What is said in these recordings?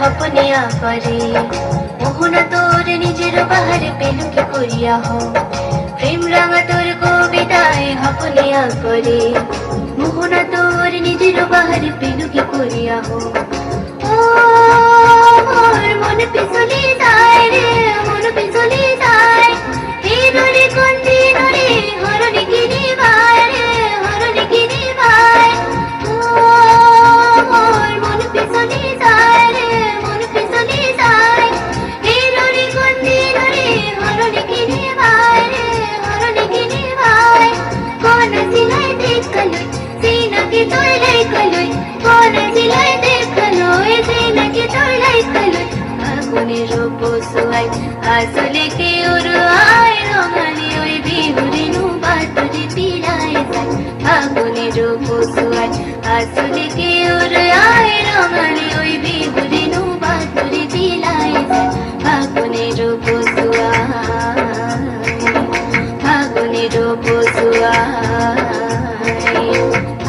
হপনিয়া করে মোহনা তোর নিজের বাহারে পেলু কি করিয়া হো প্রেম রাঙা তোর কবিতায় হপনিয়া করে মোহনা তোর নিজের বাহারে পেলু কি করিয়া হো ও মোর মন পিছলি যায় রে মন পিছলি যায় হে নরে কোন্দি নরে হরনি কিনি ভাই রে হরনি কিনি ভাই ও মোর মন পিছলি যায় রে মন পিছলি যায় হে নরে কোন্দি নরে হরনি কিনি ভাই রে হরনি কিনি ভাই কোন সিলাই দেখলই সিনাকে তোলাই কলই কোন সিলাই দেখলই সিনাকে তোলাই কলই আগুনের বসুয়াই আসলে কে ওর আয় রঙালি ওই বিহুরে নু বাতুরে পিড়ায় যায় আগুনের বসুয়াই আসলে কে ওর আয় রঙালি ওই বিহুরে নু বাতুরে পিড়ায় যায় আগুনের বসুয়াই আগুনের বসুয়াই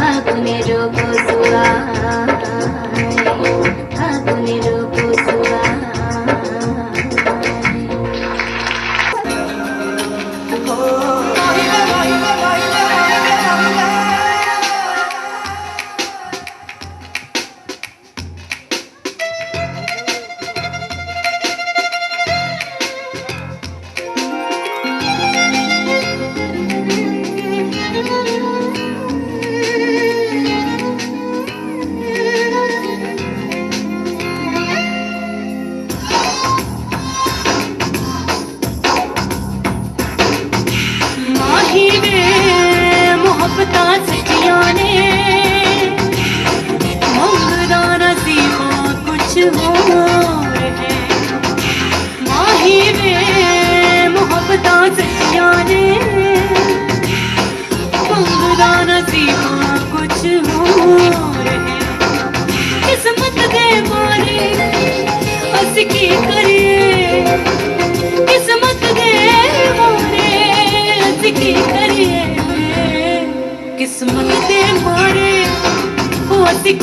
আগুনের বসুয়াই আগুনের বসুয়াই की करिए किस्मत दे मारे की करिए किस्मत दे मारे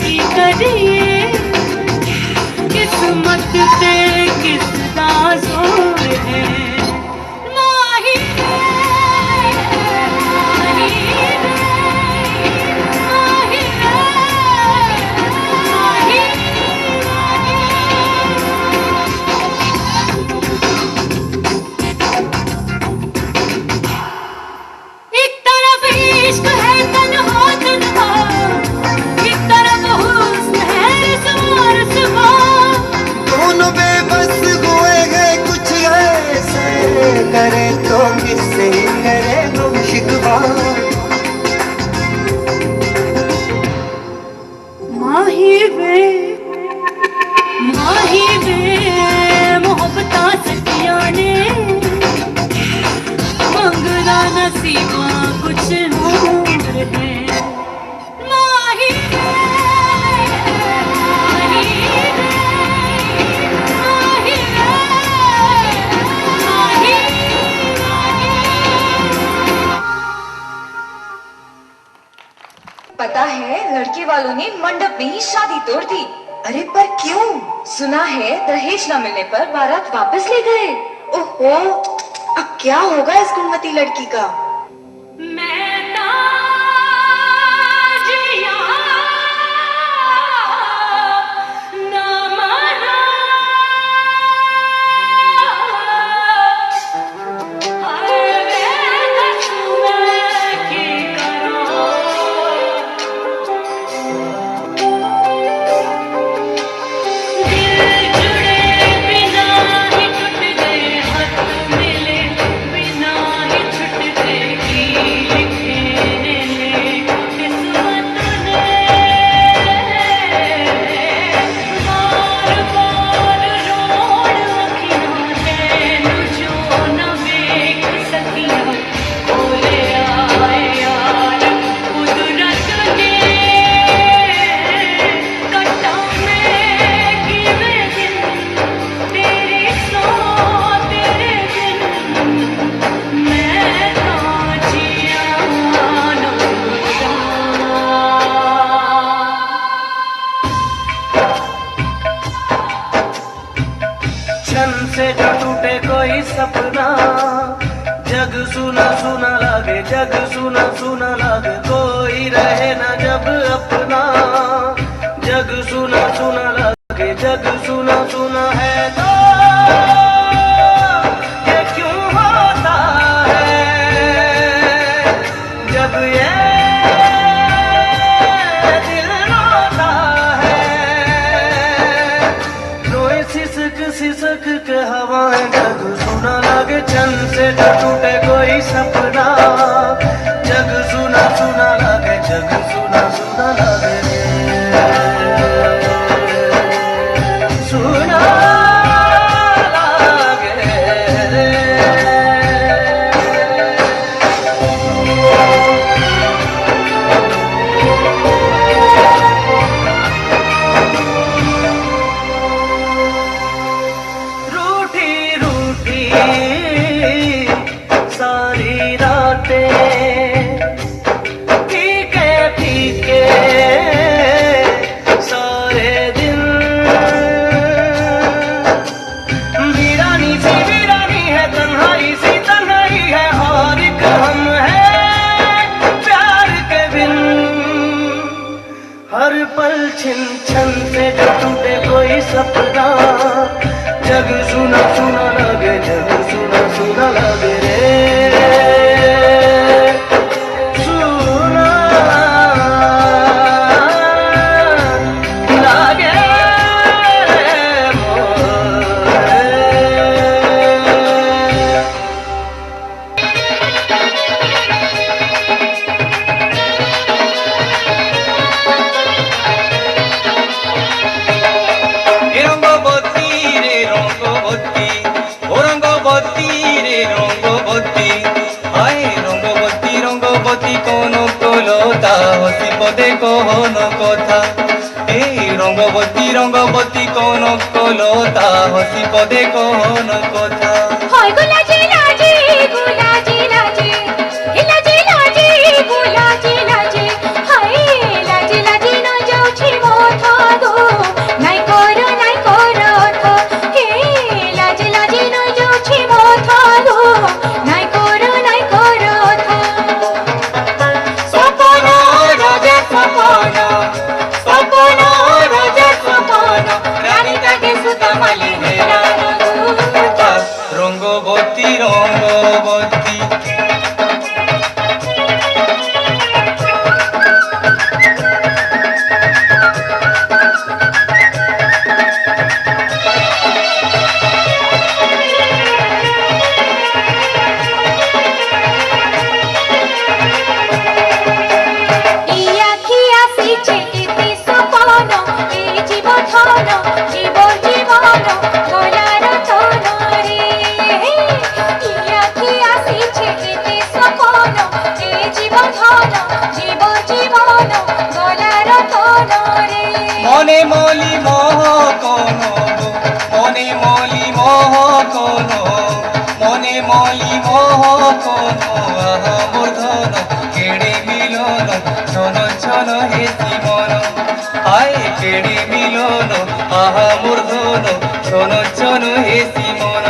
की करिए किस्मत ते किसदा जोर है करे तो किससे करे हम शिकवा माही वे मोहब्बता सतिया ने मंगला नसीबा कुछ और है माही पता है लड़के वालों ने मंडप में ही शादी तोड़ दी। अरे पर क्यों? सुना है दहेज न मिलने पर बारात वापस ले गए। ओहो, अब क्या होगा इस गुणवती लड़की का? से जो टूटे कोई सपना जग सुना सुना लागे जग सुना सुना लागे कोई रहे ना जब अपना जग सुना सुना लागे जग सुना सुना है तो ये क्यों होता है जब ये दिल रोता है रोए सिसक सिसक के हवाएं जग सुना लागे चंद से जो टूटे कोई सपना जग सुना सुना लागे जग सुना सुना लागे सुना लागे रूठी रूठी सारी रातें फीके फीके सारे दिन वीरानी सी वीरानी है तन्हाई सी तन्हाई है और एक हम है प्यार के बिन हर पल छिन छन से जो टूटे कोई सपना जग सुना सुना लगे जग सुना सुना लगे रे सुना लागे रे मोरे রঙ্গবতী কোন প্রলতা হসি পদে কোন কথা এই রঙ্গবতী রঙ্গবতী কোন কলতা হসি পদে কোন কথা হয় গো লাজে লাজে গো লাজে লাজে হে লাজে লাজে গো লাজে লাজে হায় লাজে লাজে ন যাଉଛି মোথা গো নাই করো থো হে লাজে লাজে ন যাଉଛି মোথা গো নাই করো থো সপন রাজা সপন সপন রাজা সপন রানী তাকে সুতামালি হেরা রঙ্গবতী রঙ্গবতী মনে মলি মোহ কোন মনে মলি মোহ কোন মনে মলি মোহ কোন মোর ধন কেড়ে মিলন ছন ছন হেসি মন আয় কেড়ে মিলন মোর ধন ছন ছন হেসি মন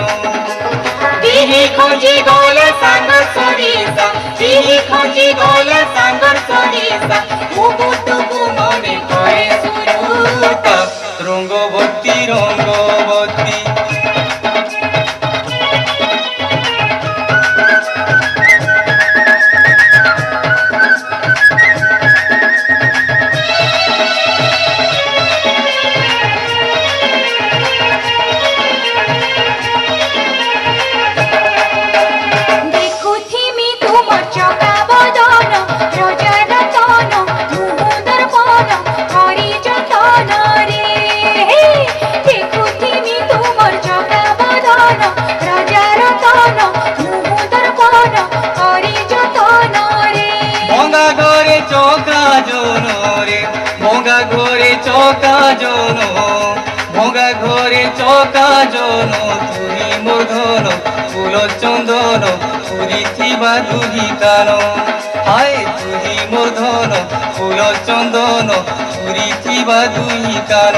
বিহি খোঁজি গলে সাগর সরিষা বিহি খোঁজি গলে সাগর সরিষা মুকুটুকু মনে করে সুরুতা রঙ্গবতী রঙ্গবতী ভোগা ঘরে চকা জন ভোগা ঘরে চকা জন তুই মোর ধন ফুল চন্দন পুরি থিবা দুহি কান হায় তুই মোর ধন ফুল চন্দন পুরি থিবা দুহি কান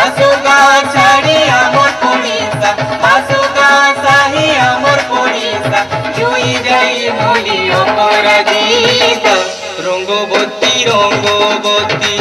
আসুগা ছাড়ি আমর পড়িসা আসুগা সাহি আমর পড়িসা জুই যাই মলি অপরাজিতা রঙ্গবতী রঙ্গবতী